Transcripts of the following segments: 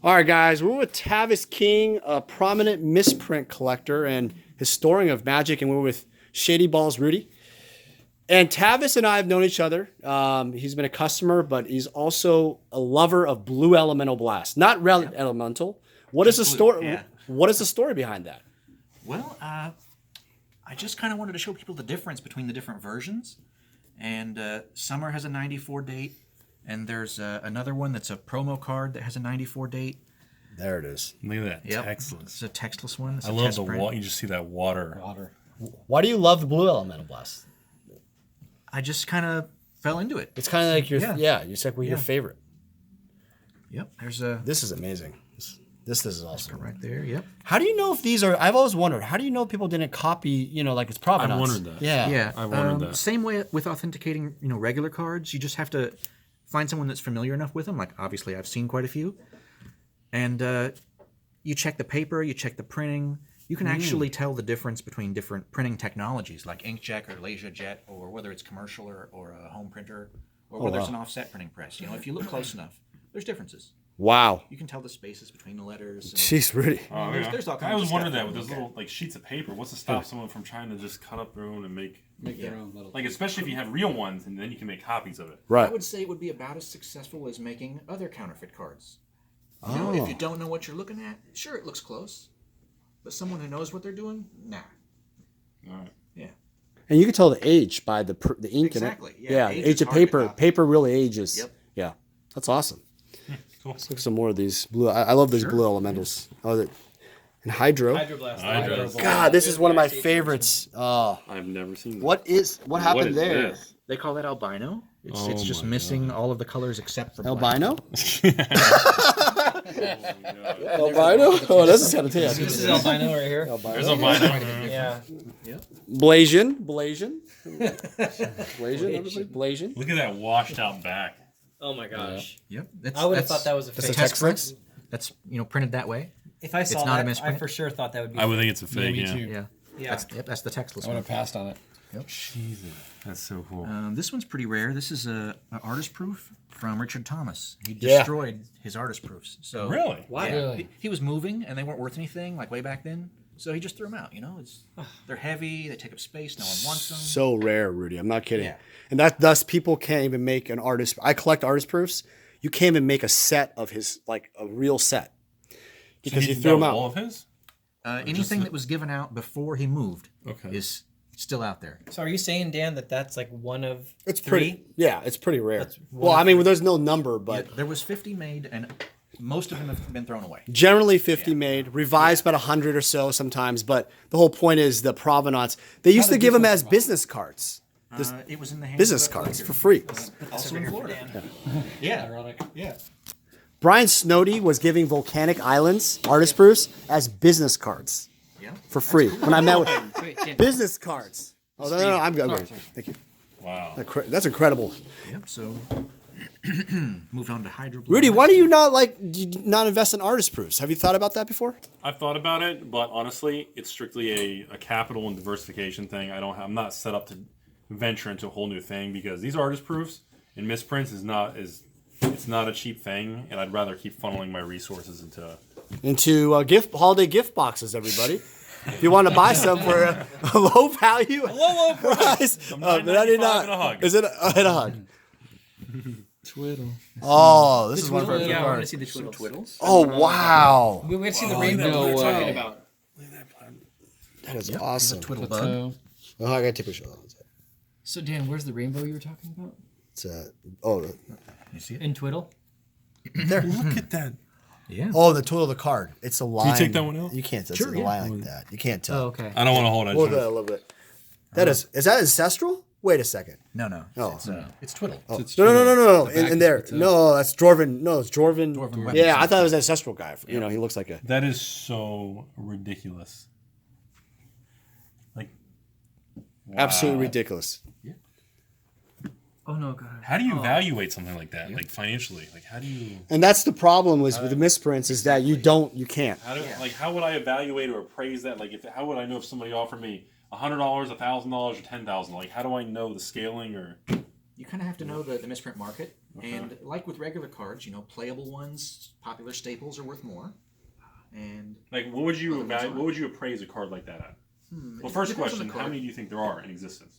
All right, guys, we're with Tavis King, a prominent misprint collector and historian of Magic, and we're with Shady Balls Rudy. And Tavis and I have known each other. He's been a customer, but he's also a lover of Blue Elemental Blast, not Red Elemental. What is the story? Yeah. What is the story behind that? Well, I just kind of wanted to show people the difference between the different versions. And Summer has a 94 date, and there's another one that's a promo card that has a 94 date. There it is. Look at that, Yep. textless. It's a textless one. It's I a love test the print. water. You just see that water. Why do you love the Blue Elemental Blast? I just kind of fell into it. It's kind of like your you said your Yeah. favorite. Yep, there's a This is amazing. This is awesome. right there. Yep. How do you know if these are? I've always wondered. How do you know people didn't copy? Like it's provenance. I wondered that. Yeah. Yeah, I wondered that. Same way with authenticating, regular cards. You just have to find someone that's familiar enough with them. Like, obviously, I've seen quite a few. And you check the paper, you check the printing. You can actually tell the difference between different printing technologies, like inkjet or LaserJet, or whether it's commercial or a home printer, or whether it's an offset printing press. If you look close enough, there's differences. Wow. You can tell the spaces between the letters. And Jeez, Rudy. Oh, there's all kinds I always of wondered stuff that with you those can little sheets of paper. What's to stop someone from trying to just cut up their own and make their own little. especially if you have real ones and then you can make copies of it. Right. I would say it would be about as successful as making other counterfeit cards. If you don't know what you're looking at, sure, it looks close. But someone who knows what they're doing, nah. All right. Yeah. And you can tell the age by the ink Exactly, in it. yeah, the age age is of hard to paper. copy. Paper really ages. Yep. Yeah. That's awesome. Cool. Let's look at some more of these blue. I love these blue elementals. Oh, and Hydro. Hydroblast. God, this is one of my favorites. Oh, I've never seen that. what happened is there? this? They call that albino. It's Oh just my missing all of the colors except for black. Albino? Albino? Oh, this is kind of This tasty. is albino right here. There's a vinyl. Yeah. Blasian. Blasian. Everybody? Blasian. Look at that washed out back. Oh my gosh. Yep. I would have thought that was a That's fake. a text print? That's printed that way. If I saw It's not a that, I misprint. for sure thought that would be. I would think it's a fake. me Yeah. too. Yeah. Yeah. That's the textless I would one. have passed on it. Jesus, that's so cool. This one's pretty rare. This is an artist proof from Richard Thomas. He Yeah. destroyed his artist proofs. So Really? Why? Yeah, Really? he was moving, and they weren't worth anything, like way back then. So he just threw them out. They're heavy. They take up space. No one wants them. So rare, Rudy. I'm not kidding. Yeah. And thus people can't even make an artist. I collect artist proofs. You can't even make a set of his, like a real set, because he threw them All out. of his? Anything that was given out before he moved Okay. is still out there. So are you saying, Dan, that that's like one of It's three? pretty. Yeah, it's pretty rare. That's Well, I mean, there's no number, but Yeah, there was 50 made, and most of them have been thrown away. generally 50 made, revised about 100 or so sometimes. But the whole point is the provenance. They used to give them as business cards, It was in the hands business of a cards collector. for free. Also in Florida. Yeah. Ironic. Yeah. Brian Snowdy was giving Volcanic Islands artist proofs as business cards Yeah. for free. When I met with Wait, Dan, business cards. Oh, no, I'm good. Thank you. Wow. That's incredible. Yep. So moved on to Hydro. Rudy, why do you not invest in artist proofs? Have you thought about that before? I've thought about it, but honestly, it's strictly a capital and diversification thing. I'm not set up to venture into a whole new thing because these artist proofs and misprints it's not a cheap thing, and I'd rather keep funneling my resources into Holiday gift boxes, everybody. If you want to buy some for a low value, low price, $9.95 and a hug. Is it and a hug? Twiddle. Oh, this is one of our yeah, favorite I want to cards. see the twiddles. Oh, wow. We want to see the rainbow no we were talking way. about. That is awesome. Twiddle bug. So, Oh, I got to take a picture of that. So Dan, where's the rainbow you were talking about? It's You see it? In twiddle. there. Look at that. Yeah. Oh, the total of the card. It's a line. take that one out? You can't touch Sure, the yeah. line like that. You can't tell. Oh, okay. I don't want to hold it. Hold that a little bit. That is that ancestral? Wait a second. No. Oh. It's Twiddle. Oh. No. In there. No, that's Dwarven. No, it's Dwarven. Dwarven Yeah, I thought it was ancestral guy. He looks like a. That is so ridiculous. Like, Absolutely ridiculous. Oh no, God. how do you evaluate something like that, like financially? Like, how do you? And that's the problem with the misprints is that you can't. How would I evaluate or appraise that? Like, how would I know if somebody offered me $100, $1,000, or $10,000? Like, how do I know the scaling or? You kind of have to know the misprint market. And like with regular cards, playable ones, popular staples are worth more. And Like, what would you Other ones what would you appraise a card like that at? Well, first depends on question: the how card. many do you think there are in existence?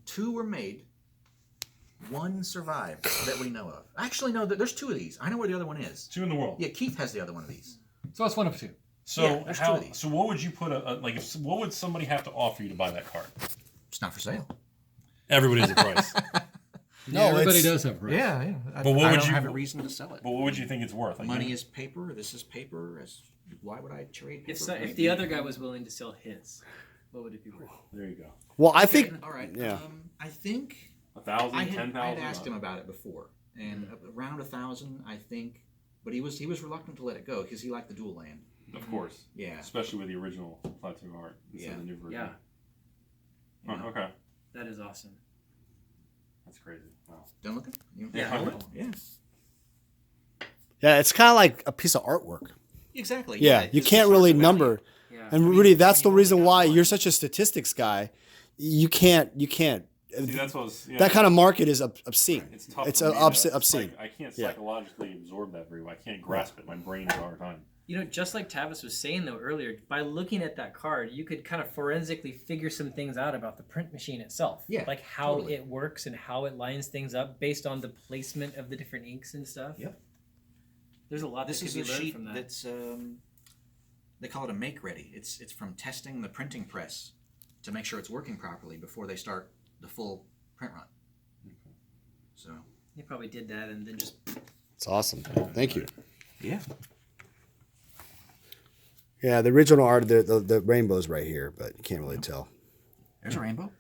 2 were made. 1 survived that we know of. Actually, no, there's 2 of these. I know where the other one is. 2 in the world. Yeah, Keith has the other one of these. So it's one of 2. So Yeah, there's 2 of these. So what would you put what would somebody have to offer you to buy that card? It's not for sale. Everybody has a price. No, everybody does have rights. Yeah. But what I would don't you- have a reason to sell it. But what would you think it's worth? Like, Money is paper. This is paper. Why would I trade paper? If the other guy was willing to sell his, what would it be worth? There you go. Well, I think. All right. Yeah. I think 1,000, I had 10,000. asked him about it before, and around 1,000, I think. But he was reluctant to let it go because he liked the dual land. Of course. Yeah. Especially with the original Plateau art instead of the new version. Yeah, Oh, okay. that is awesome. That's crazy. Wow. Done looking? Yeah. Yeah. Yeah, it's kind of like a piece of artwork. Exactly. Yeah, you it's can't the really source of value. number. Yeah. And Rudy, that's the reason why you're such a statistics guy. You can't. See, that's what I was, yeah. That kind of market is obscene. It's tough. It's for me to- obscene. Like, I can't Yeah. psychologically absorb that very well. I can't grasp it. My brain is a hard time. Just like Tavis was saying though earlier, by looking at that card, you could kind of forensically figure some things out about the print machine itself. Yeah, like how totally. it works and how it lines things up based on the placement of the different inks and stuff. Yep. There's a lot This that is could a be learned sheet from that. that's they call it a make ready. It's from testing the printing press to make sure it's working properly before they start the full print run. So They probably did that and then just It's awesome. Thank you. yeah, Yeah, the original art, the rainbow's right here, but you can't really tell. there's a rainbow.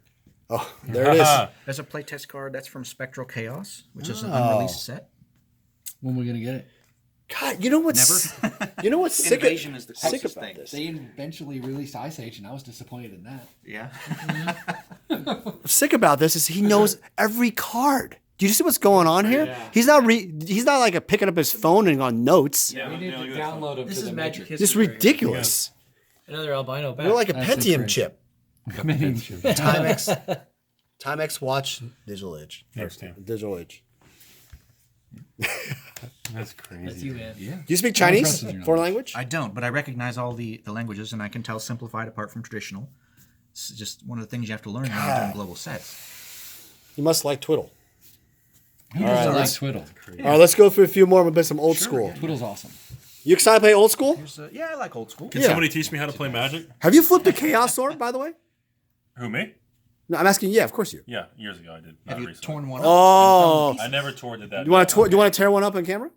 Oh, there it is. There's a playtest card that's from Spectral Chaos, which is an unreleased set. When are we gonna get it? God, you know what's Never. you know what's sick, Invasion is the sick closest about thing. this? They eventually released Ice Age, and I was disappointed in that. Yeah. What's sick about this is he knows every card. Do you see what's going on here? Yeah. He's not like picking up his phone and on notes. Yeah, We need look to at this one. download them this to is the magic Matrix. history. Just right here. ridiculous. Another albino back. We're like a That's Pentium different. chip. Timex, Timex watch, digital age. Next time. Digital age. That's crazy. That's you, man. Yeah. Do you speak Chinese? impressed with your Foreign knowledge. language? I don't, but I recognize all the languages, and I can tell simplified apart from traditional. It's just one of the things you have to learn when you're doing global sets. You must like Twiddle. He All right, doesn't like let's- Twiddle. All right, let's go through a few more, but some old school. Twiddle's awesome. You excited to play old school? Yeah, I like old school. Can Yeah. somebody teach me how to play Magic? Have you flipped a Chaos Sword, by the way? Who, me? No, I'm asking. Yeah, of course you. Yeah, years ago I did. Not Have you recently. torn one up? Oh, I never toured it that. do you want to tear one up on camera?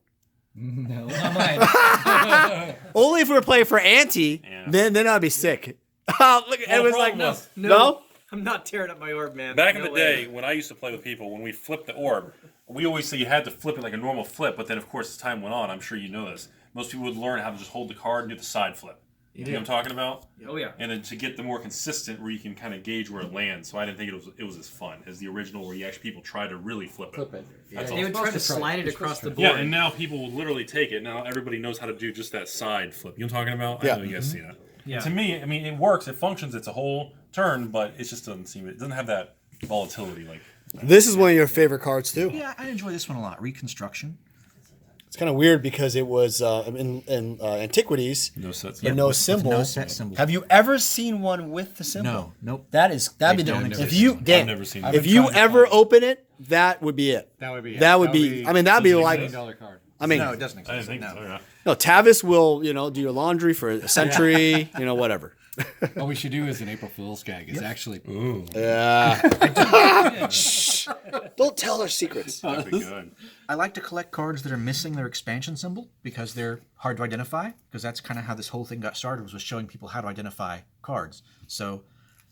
No. Not mine. Only if we were playing for Auntie, Yeah. then I'd be sick. Oh, look, it was like problem no, was- no. I'm not tearing up my orb, man. Back in No the way. day, when I used to play with people, when we flipped the orb, we always say you had to flip it like a normal flip. But then, of course, as time went on, I'm sure you know this. Most people would learn how to just hold the card and do the side flip. You know what I'm talking about? Oh yeah. And then to get the more consistent, where you can kind of gauge where it lands. So I didn't think it was as fun as the original, where you actually people try to really flip it. Flip it. That's They would all. try to supposed to try. slide it You're across the supposed board. Yeah, and now people will literally take it. Now everybody knows how to do just that side flip. You know what I'm talking about? Yeah. I know you guys see that. Yeah. To me, I mean, it works. It functions. It's a whole turn, but it just doesn't seem. It doesn't have that volatility. Like This is one of your favorite cards too. Yeah, I enjoy this one a lot. Reconstruction. It's kind of weird because it was in Antiquities, no sets. but no with symbol. no set symbol. Have you ever seen one with the symbol? No, nope. That'd be the don't if exist. you I've Dan, never seen if that. you trying to ever find it. open it, that would be it. That would be. That would be. I mean, that'd be like. $1 card. I mean, No, it doesn't I exist. didn't think no. so. Yeah. no. Tavis will do your laundry for a century. Whatever. What we should do is an April Fool's gag. Is actually Yeah. Shh. Don't tell our secrets. That'd be good. I like to collect cards that are missing their expansion symbol because they're hard to identify. Because that's kind of how this whole thing got started, was showing people how to identify cards. So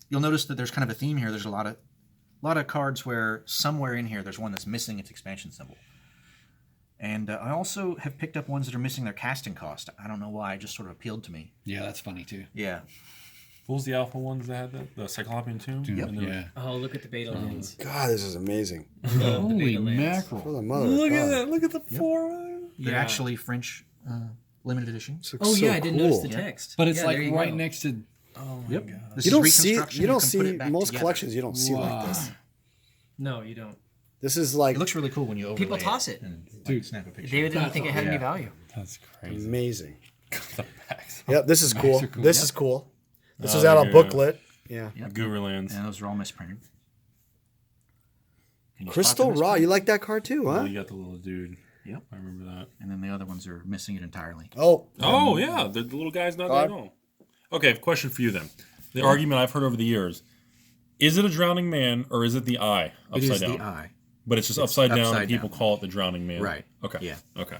you'll notice that there's kind of a theme here. There's a lot of cards where somewhere in here there's one that's missing its expansion symbol. And I also have picked up ones that are missing their casting cost. I don't know why. It just sort of appealed to me. Yeah, that's funny too. Yeah. What was the alpha ones that had that? The Cyclopean Tomb? Yep. And then- Yeah. Oh, look at the beta lands. God, this is amazing. Holy beta lands. mackerel! For the mother. Look at that. Look at the four. They're Yeah. actually French limited editions. Oh yeah, I didn't notice the text. But it's Yeah, like there you right go. next to. Oh my god. This You is don't see. reconstruction. You don't can put see it back most together. collections. You don't see like this. No, you don't. This is like It looks really cool when you overlay People toss it. and Dude, snap a picture. They didn't think it had any value. That's crazy. amazing. The backs. Yep, this is cool. are cool. This is cool. This Oh, is out yeah. on booklet. Yeah. Gooberlands. And those are all misprinted. Can you spot Crystal the Raw. misprint? You like that card too, Oh, huh? you got the little dude. Yep. I remember that. And then the other ones are missing it entirely. Oh, Oh yeah, the little guy's not there at all. Okay, question for you then. The argument I've heard over the years: is it a drowning man or is it the eye It upside is down? the eye. But it's just upside down, and upside people down. call it the drowning man. Right. Okay. Yeah. Okay.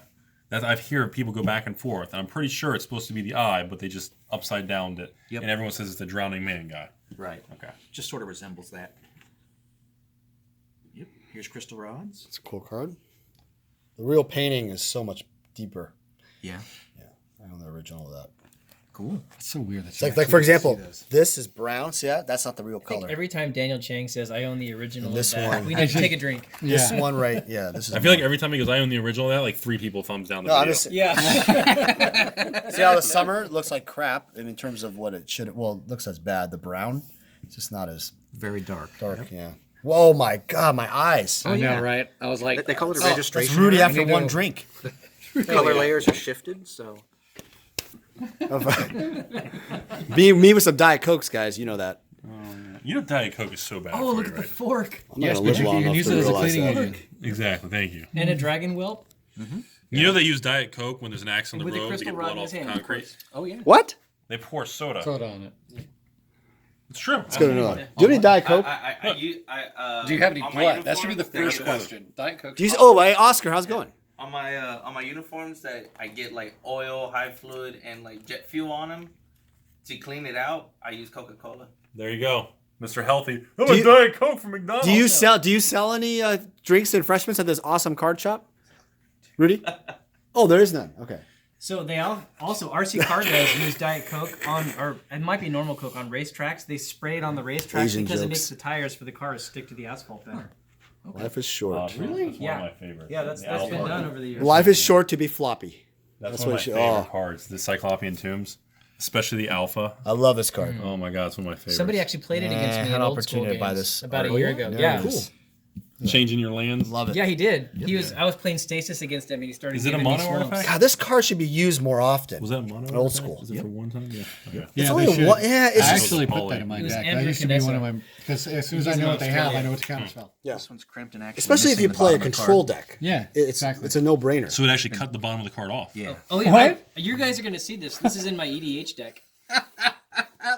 That I hear people go back and forth, and I'm pretty sure it's supposed to be the eye, but they just upside downed it, Yep. and everyone says it's the drowning man guy. Right. Okay. Just sort of resembles that. Yep. Here's crystal rods. it's a cool card. The real painting is so much deeper. Yeah. I own the original of that. Cool. It's so weird that It's like for example, this is brown. See that? That's not the real I think color. every time Daniel Chang says, I own the original And this of that, one- we need to take a drink. This one right, yeah. This is. I feel like every time he goes, "I own the original," of that like 3 people thumbs down the No, I'm video. just Yeah. see how the summer looks like crap, and in terms of what it should. Well, it looks as bad. The brown, it's just not as Very dark. dark. Yeah. Whoa, my God, my eyes. I know, right? I was like, They call it a Oh, registration. that's Rudy area. after one drink. Color layers are shifted, so Being me with some Diet Cokes, guys, you know that. You know, Diet Coke is so bad. Oh, for look you, at the right? fork. I'm not yes, gonna but live you long can enough use to it as a realize cleaning that. agent. Exactly. Thank you. And a dragon whelp You know they use Diet Coke when there's an accident on with the a road to crystal get rod blood in off his the hand. concrete. Oh yeah. What? They pour soda. Soda on it. It's true. Let's go to another. Do you have any Diet Coke? Do you have any on my blood? That should be the uniform, first question. Diet Coke. Do you, oh, hey, Oscar, how's it going? on my uniforms that I get like oil, high fluid, and like jet fuel on them to clean it out. I use Coca-Cola. There you go, Mr. Healthy. I'm Do a you- Diet Coke from McDonald's. Do you sell any drinks and refreshments at this awesome card shop? Rudy? Oh, there is none. Okay. So they also RC Car does use Diet Coke on, or it might be normal Coke on racetracks. They spray it on the racetracks Asian because it jokes. makes the tires for the cars stick to the asphalt better. Life is short. Really? That's one Yeah. of my favorites. Yeah, that's The been Alpha. done over the years. Life is short to be floppy. That's That's one what of you- my favorite oh. cards. The Cyclopean Tombs, especially the Alpha. I love this card. Oh my god, it's one of my favorites. Somebody actually played it against Yeah, me had in an old school opportunity to buy games this about a art. year ago. Yeah, Yeah, cool. Changing your lands. Love it. Yeah, he did. I was playing Stasis against him, and he started. Is it a giving me mono swamps. artifact? God, this card should be used more often. Was that a mono? Old artifact? school. Was it for one time? Yeah. Okay. It's Yeah, only they should. one. Yeah, it's I just, actually put Holy. that in my It was deck. Andrew That used to be one of Canessa. my because as soon as I He's know in what they have, I Australia. know what to counterspell. yeah. this one's crimped and actually Especially if missing you the play a bottom of the control card. deck. Yeah, It's exactly. it's a no-brainer. So it actually cut the bottom of the card off. Yeah. Oh yeah, What? you guys are gonna see this. This is in my EDH deck.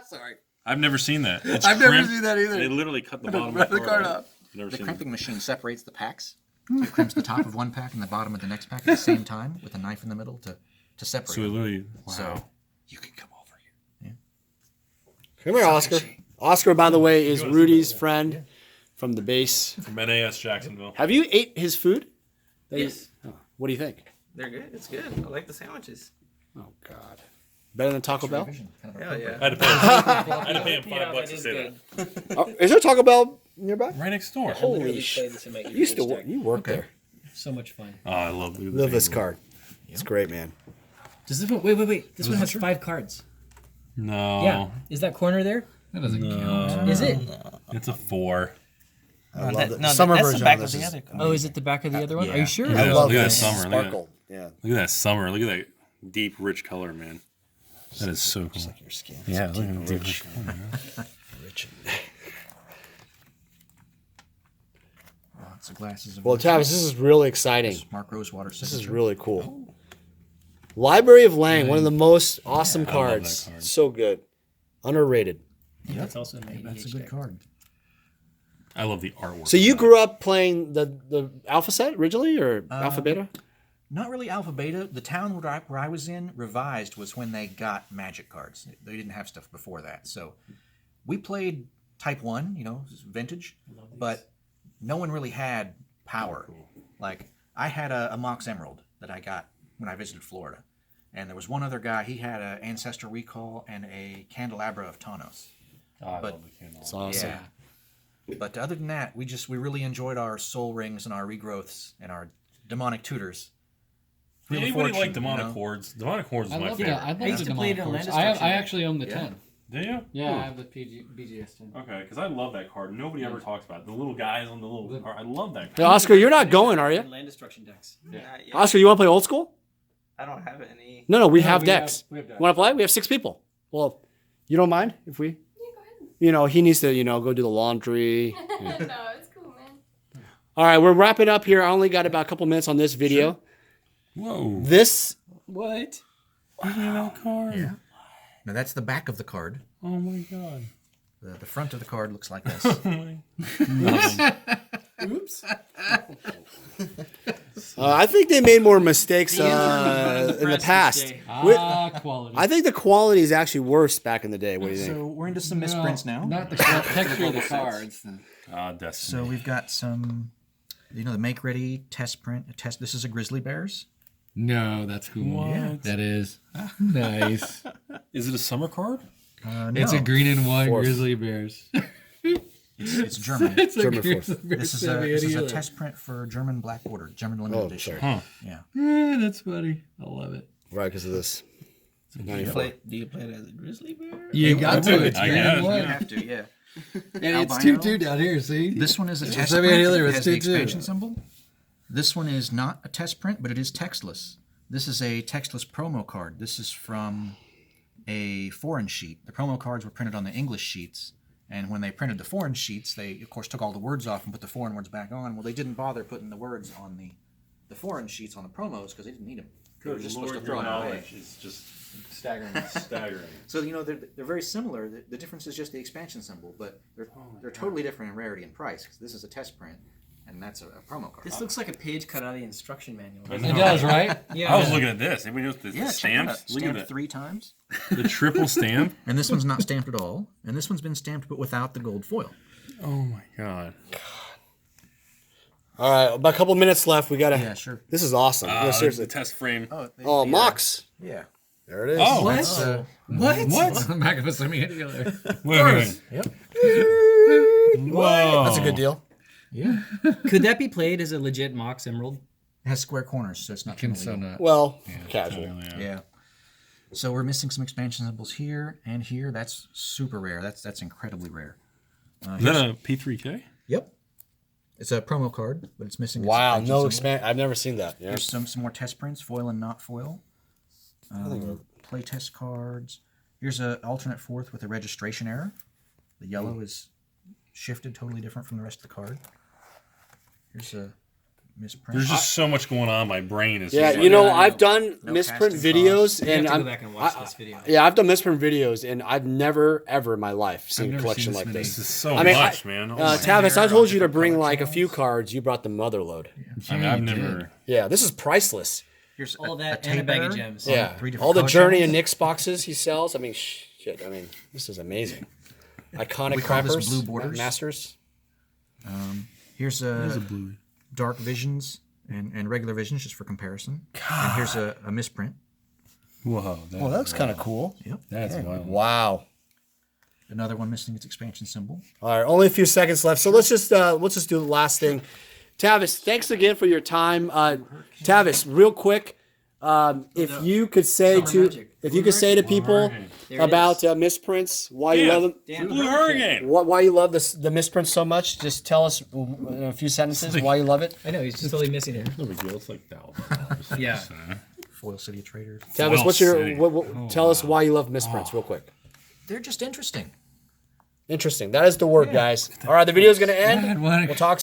Sorry. I've never seen that. It's I've never crimped. seen that either. They literally cut the bottom Rip of the card off. Never The seen crimping machine separates the packs. It crimps the top of one pack and the bottom of the next pack at the same time with a knife in the middle to separate. So it them. literally. So You can come over here. Come here, Oscar. Oscar, by the way, is Rudy's friend from the base. From NAS Jacksonville. Have you ate his food? Yes, What do you think? they're good. It's good. I like the sandwiches. Oh God, better than Taco Bell? Kind of a Hell crimping. yeah. I had to pay him Yeah, $5 that to is say good. that. Oh, is there Taco Bell nearby? Right next door. Holy Literally sh! played this in my You used to EDH work. deck. You work there. So much fun. Oh, I love Love this card. It's great, man. Does this one? Wait. This one has 5 cards. No. Yeah. Is that corner there? That doesn't count. Is it? It's a 4. I love it. The summer version of this is. Oh, is it the back of the other one? yeah. Are you sure? Yeah. I love Look at that this summer, look at that. sparkle. Yeah, Look at that summer. Look at that deep, rich color, man. That is so cool. your skin. Yeah, look at that rich. Rich. Oh, it's the glasses of Well, Travis, this is really exciting. Mark Rosewater This is signature. really cool. Library of Lang, one of the most awesome love that cards. card. So good. Underrated. That's also in my That's a EDH good deck. card. I love the artwork. So you of that. grew up playing the Alpha set originally, or Alpha Beta? Not really alpha beta. The town where I was in, Revised, was when they got magic cards. They didn't have stuff before that. So we played Type 1, vintage, but no one really had power. Like, I had a Mox Emerald that I got when I visited Florida. And there was one other guy, he had an Ancestor Recall and a Candelabra of Tawnos. Oh, I but- love the candle. It's awesome. Yeah. But other than that, we really enjoyed our soul rings and our regrowths and our demonic tutors. Wheel of Anybody Fortune, like demonic hordes? Demonic hordes is I my love favorite. that. I love I used the to play it demonic in hordes. Land Destruction. I actually own the 10. Do you? Yeah, I have the BGS 10. Okay, because I love that card. Nobody ever talks about it. The little guys on the little card. I love that Hey, card. Oscar, you're not going, are you? Land destruction decks. Not yet. Oscar, you want to play old school? I don't have any. No, we No, have we decks. have decks. Want to play? We have 6 people. Well, you don't mind if we? Yeah, go ahead. He needs to, go do the laundry. No, it's cool, man. All right, we're wrapping up here. I only got about a couple minutes on this video. Whoa. This, What? Card. Yeah. Now that's the back of the card. Oh my god. The front of the card looks like this. oops. I think they made more mistakes in the past. Quality. I think the quality is actually worse back in the day. What do you think? So we're into some misprints now. Not the texture of the cards. Destiny. So we've got some, the make ready test print. This is a grizzly bears. No, that's cool. What? Yeah. That is nice. Is it a summer card? It's a green and white Fourth. grizzly bears. It's German. It's a German grizzly fourth. bear This is a healer. test print for German Black Order, German limited edition. sorry. Huh. Yeah. That's funny. I love it. Right, because of this. Do you play it as a grizzly bear? You got to. It's I green guess. and You white. have to, yeah. And it's Albino. 2-2 down here, see? This one is a test Semi print. healer It was has the 2-2. expansion symbol. This one is not a test print, but it is textless. This is a textless promo card. This is from a foreign sheet. The promo cards were printed on the English sheets, and when they printed the foreign sheets, they, of course, took all the words off and put the foreign words back on. Well, they didn't bother putting the words on the foreign sheets on the promos because they didn't need them. They were Good just Lord, supposed to your throw them away. knowledge is just Staggering. staggering. So they're very similar. The difference is just the expansion symbol, but they're totally different in rarity and price. 'Cause this is a test print, and that's a promo card. This looks like a page cut out of the instruction manual. It does, right? Yeah. I was looking at this. Anybody knows the yeah, check it stamps? out. Look at Stamped that. 3 times. The triple stamp. And this one's not stamped at all. And this one's been stamped but without the gold foil. Oh my god. All right, about a couple minutes left. We gotta. Yeah, sure. This is awesome. No, The seriously. test frame. Oh, Mox. Yeah. There it is. Oh, What? That's, What? Back of a semi healer. wait. Yep. Whoa. That's a good deal. Yeah. Could that be played as a legit Mox Emerald? It has square corners, so it's not Can illegal. so not. Well, casual. Yeah. So we're missing some expansion symbols here and here. That's super rare. That's incredibly rare. Is that a P3K? Yep. It's a promo card, but it's missing. its Wow, expansion no symbol. expand. I've never seen that. Yeah. There's some more test prints, foil and not foil. Play test cards. Here's an alternate fourth with a registration error. The yellow is shifted, totally different from the rest of the card. Here's a misprint. There's just so much going on. My brain is. Yeah, just you know, like, I've done No misprint casting videos, You have and to go I'm back and watch this video. yeah, I've done misprint videos, and I've never ever in my life seen a never collection seen this like many. this. This is so I mean, much, man. Oh my Tavis, I Error told on you to different bring color like a few channels. cards. You brought the motherload. I mean, I've never. Yeah, this is priceless. Here's All that a and a tape bag of error. gems. Yeah, 3 different all the color Journey channels. and Nick's boxes he sells. I mean, shit. I mean, this is amazing. Iconic We call this crappers, blue borders. masters. Here's a dark visions and regular visions just for comparison. And here's a misprint. Whoa. Well, that looks kind of cool. Yep. That's wild. Wow. Another one missing its expansion symbol. All right, only a few seconds left, so let's just do the last thing. Tavis, thanks again for your time. Tavis, real quick, if you could say to people There it about is. misprints, why you love them, Dan, Blue Hurricane. why you love the misprints so much. Just tell us in a few sentences why you love it. I know, he's just totally missing it. No big deal. It's like $1,000. Yeah. Foil City of Traders. Tavis, what's City. your tell us why you love misprints, real quick. They're just interesting. Interesting. That is the word, guys. All right, the video's gonna end. God, what a- We'll talk